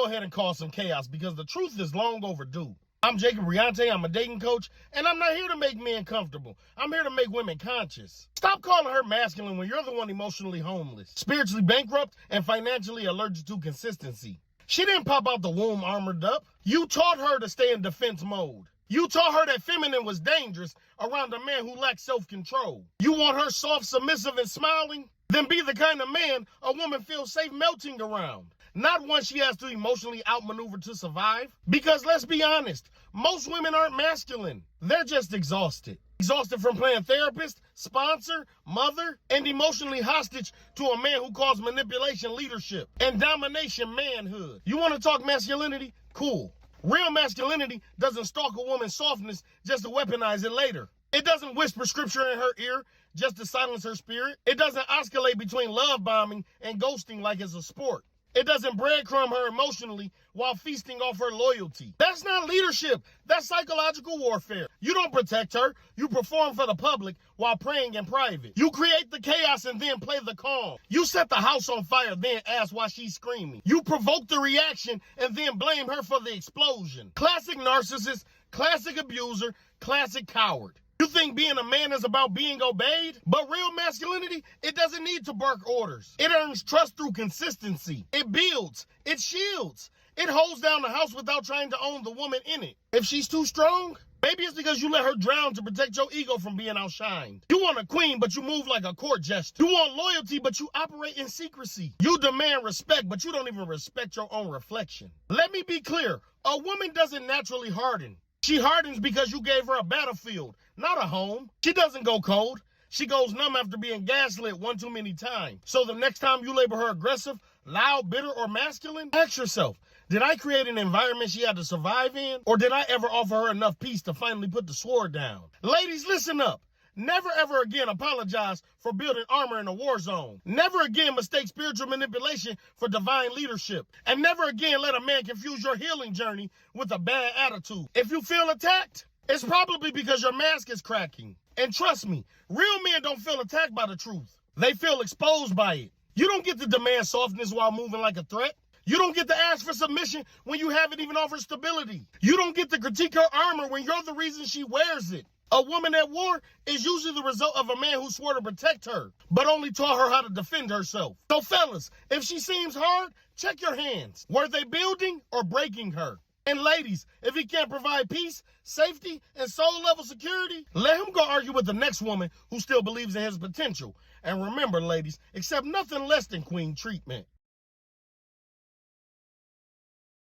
go ahead and cause some chaos because the truth is long overdue. I'm Jacob Riante, I'm a dating coach, and I'm not here to make men comfortable. I'm here to make women conscious. Stop calling her masculine when you're the one emotionally homeless, spiritually bankrupt, and financially allergic to consistency. She didn't pop out the womb armored up. You taught her to stay in defense mode. You taught her that feminine was dangerous around a man who lacked self-control. You want her soft, submissive, and smiling? Then be the kind of man a woman feels safe melting around. Not one she has to emotionally outmaneuver to survive. Because let's be honest, most women aren't masculine. They're just exhausted. Exhausted from playing therapist, sponsor, mother, and emotionally hostage to a man who calls manipulation leadership and domination manhood. You want to talk masculinity? Cool. Real masculinity doesn't stalk a woman's softness just to weaponize it later. It doesn't whisper scripture in her ear just to silence her spirit. It doesn't oscillate between love bombing and ghosting like it's a sport. It doesn't breadcrumb her emotionally while feasting off her loyalty. That's not leadership. That's psychological warfare. You don't protect her. You perform for the public while praying in private. You create the chaos and then play the calm. You set the house on fire, then ask why she's screaming. You provoke the reaction and then blame her for the explosion. Classic narcissist, classic abuser, classic coward. You think being a man is about being obeyed? But real masculinity, it doesn't need to bark orders. It earns trust through consistency. It builds. It shields. It holds down the house without trying to own the woman in it. If she's too strong, maybe it's because you let her drown to protect your ego from being outshined. You want a queen, but you move like a court jester. You want loyalty, but you operate in secrecy. You demand respect, but you don't even respect your own reflection. Let me be clear. A woman doesn't naturally harden. She hardens because you gave her a battlefield, not a home. She doesn't go cold. She goes numb after being gaslit one too many times. So the next time you label her aggressive, loud, bitter, or masculine, ask yourself, did I create an environment she had to survive in? Or did I ever offer her enough peace to finally put the sword down? Ladies, listen up. Never ever again apologize for building armor in a war zone. Never again mistake spiritual manipulation for divine leadership. And never again let a man confuse your healing journey with a bad attitude. If you feel attacked, it's probably because your mask is cracking. And trust me, real men don't feel attacked by the truth. They feel exposed by it. You don't get to demand softness while moving like a threat. You don't get to ask for submission when you haven't even offered stability. You don't get to critique her armor when you're the reason she wears it. A woman at war is usually the result of a man who swore to protect her, but only taught her how to defend herself. So fellas, if she seems hard, check your hands. Were they building or breaking her? And ladies, if he can't provide peace, safety, and soul level security, let him go argue with the next woman who still believes in his potential. And remember, ladies, accept nothing less than queen treatment.